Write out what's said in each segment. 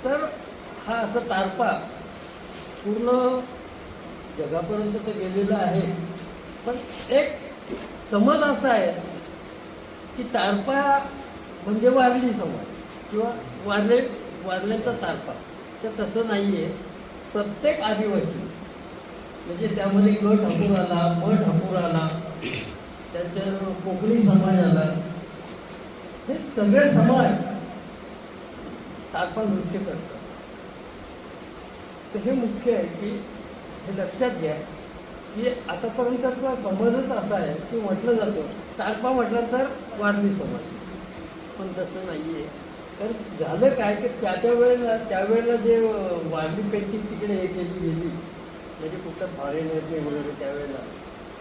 तर हा असं तारपा पूर्ण जगापर्यंत तर गेलेला आहे, पण एक समज असा आहे की तारपा म्हणजे वारली समाज किंवा वारल्याचा तारपा. तर तसं नाही आहे. प्रत्येक आदिवासी म्हणजे त्यामध्ये गट ठाकूर आला, मठ ठाकूर आला, त्याच्या कोकणी समाज आला, हे सगळे समाज तारपा नृत्य करतात. तर हे मुख्य आहे की हे लक्षात घ्या की आतापर्यंतचा समजच असा आहे की म्हटलं जातं तारपा म्हटलं तर वारली समाज, पण तसं नाही आहे. तर झालं काय की त्यावेळेला जे वारली पेंटिंग तिकडे हे केली गेली, म्हणजे कुठं फॉरेनरने वगैरे त्यावेळेला,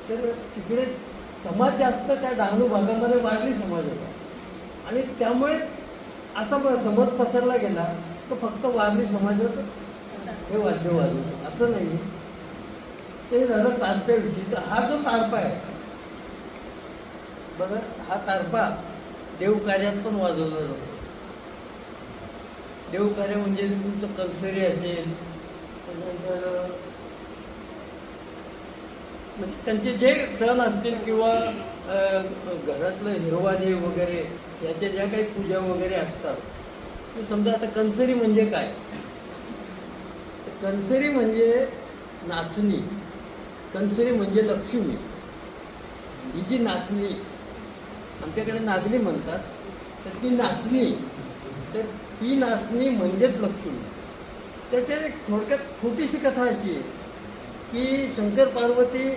तर तिकडे समाज जास्त त्या डहाणू भागामध्ये वारली समाज होता, आणि त्यामुळे असा समज पसरला गेला तर फक्त वारली समाजाच हे वाद्य वाजवतं असं नाही. ते झालं तारप्याविषयी. तर हा जो तारपा आहे बघा, हा तारपा देवकार्यात पण वाजवला जातो. देवकार्य म्हणजे तुमचं कलसरी असेल, त्यानंतर म्हणजे त्यांचे जे सण असतील किंवा घरातलं हिरवादेव वगैरे याच्या ज्या काही पूजा वगैरे असतात, तर समजा आता कनसरी म्हणजे काय, तर कनसरी म्हणजे नाचणी, कनसरी म्हणजे लक्ष्मी. ही जी नाचणी आमच्याकडे नागली म्हणतात, तर ती नाचणी, तर ती नाचणी म्हणजेच लक्ष्मी. त्याच्यात एक थोडक्यात छोटीशी कथा अशी आहे की शंकर पार्वती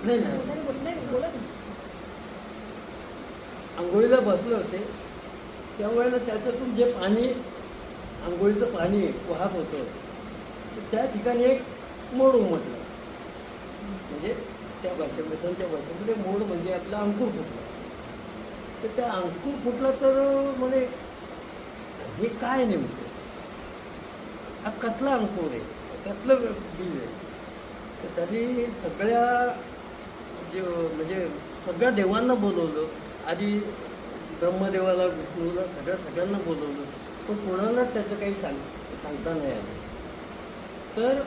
नाही आंघोळीला बसले होते, त्यावेळेला त्याच्यातून जे पाणी आंघोळीचं पाणी वाहत होतं, तर त्या ठिकाणी एक मोड उमटलं. म्हणजे त्या भाषेमध्ये, त्यांच्या भाषेमध्ये मोड म्हणजे आपला अंकुर फुटला. तर त्या अंकुर फुटला तर म्हणे हे काय नेमकं, हा कसला अंकुर आहे, कसलं बीज आहे. तर त्यांनी सगळ्या म्हणजे सगळ्या देवांना बोलवलं, आधी ब्रह्मदेवाला, विष्णूला, सगळ्यांना बोलवलं, पण कोणालाच त्याचं काही सांगता नाही आलं. तर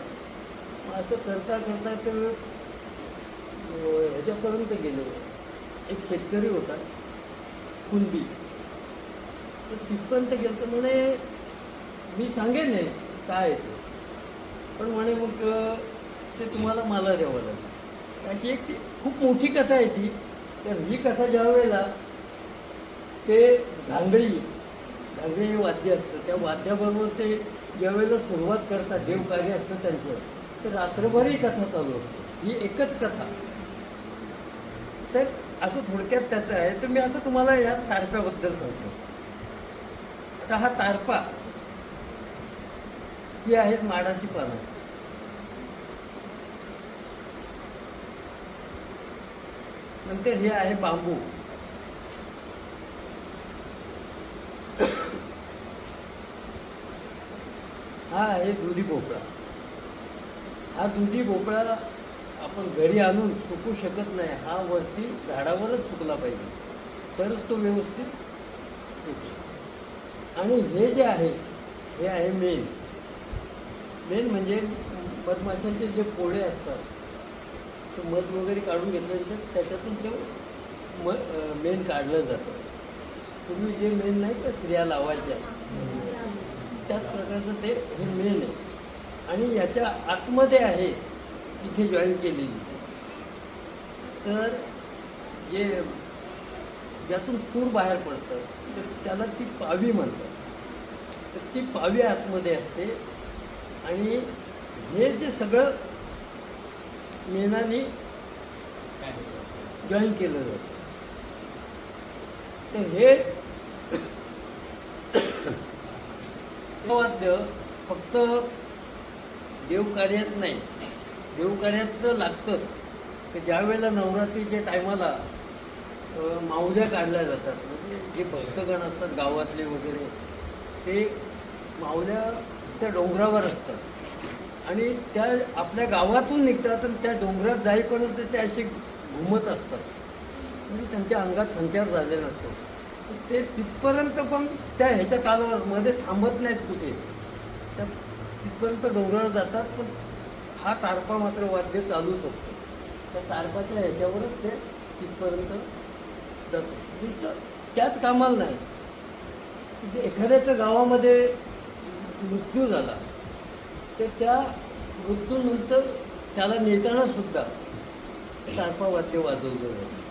असं करता करता तर ह्याच्यापर्यंत गेलं. एक शेतकरी होता कुंदी, तर तिथपर्यंत गेलं. तर म्हणे मी सांगेन नाही काय आहे ते, पण म्हणे मग ते तुम्हाला मला द्यावं लागेल. त्याची एक ती खूप मोठी कथा आहे ती. तर ही कथा ज्या वेळेला ते घांगडी हे वाद्य असतं, त्या वाद्याबरोबर ते ज्यावेळेला सुरुवात करतात, देवकार्य असतं त्यांचं, तर रात्रभरही कथा चालू असते, ही एकच कथा. तर असं थोडक्यात त्याचं आहे. तर मी आता तुम्हाला या तारप्याबद्दल सांगतो. आता हा तारपा ही आहेत माडाची पानं, नंतर हे आहे बांबू, हा आहे दुधी भोपळा. हा दुधी भोपळा आपण घरी आणून सुकू शकत नाही, हा वरती झाडावरच सुकला पाहिजे, तरच तो व्यवस्थित सुकतो. आणि हे जे आहे हे आहे मेण म्हणजे मधमाशांचे जे पोळे असतात, ते मध वगैरे काढून घेतल्यानंतर त्याच्यातून ते मेण काढलं जातं. तुम्ही जे मेण नाही का स्त्रिया लावायच्या, त्याच प्रकारचं ते हे मेण आहे. आणि याच्या आतमध्ये आहे इथे जॉईन केलेली, तर जे ज्यातून तूर बाहेर पडतं, तर त्याला ती पावी म्हणतात. तर ती पावी आतमध्ये असते, आणि हे जे सगळं मेणाने जॉईन केलं जातं. तर हे वाद्य फक्त देवकार्यात नाही, देवकार्यात तर लागतंच. की ज्या वेळेला नवरात्रीच्या टायमाला माऊल्या काढल्या जातात, म्हणजे जे भक्तगण असतात गावातले वगैरे, ते माऊल्या त्या डोंगरावर असतात, आणि त्या आपल्या गावातून निघतात, आणि त्या डोंगरात जाईपर्यंत ते असे घुमत असतात, म्हणजे त्यांच्या अंगात संचार झालेला असतो. ते तिथपर्यंत पण त्या ह्याच्या कालामध्ये थांबत नाहीत कुठे, त्या तिथपर्यंत डोंगरावर जातात. पण हा तारपा मात्र वाद्य चालूच असतो. त्या तारपाच्या ह्याच्यावरच ते तिथपर्यंत जातो. नुसतं त्याच कामाला नाही, तिथे एखाद्याच्या गावामध्ये मृत्यू झाला तर त्या मृत्यूनंतर त्याला नेताना सुद्धा तारपा वाद्य वाजवलं जातं.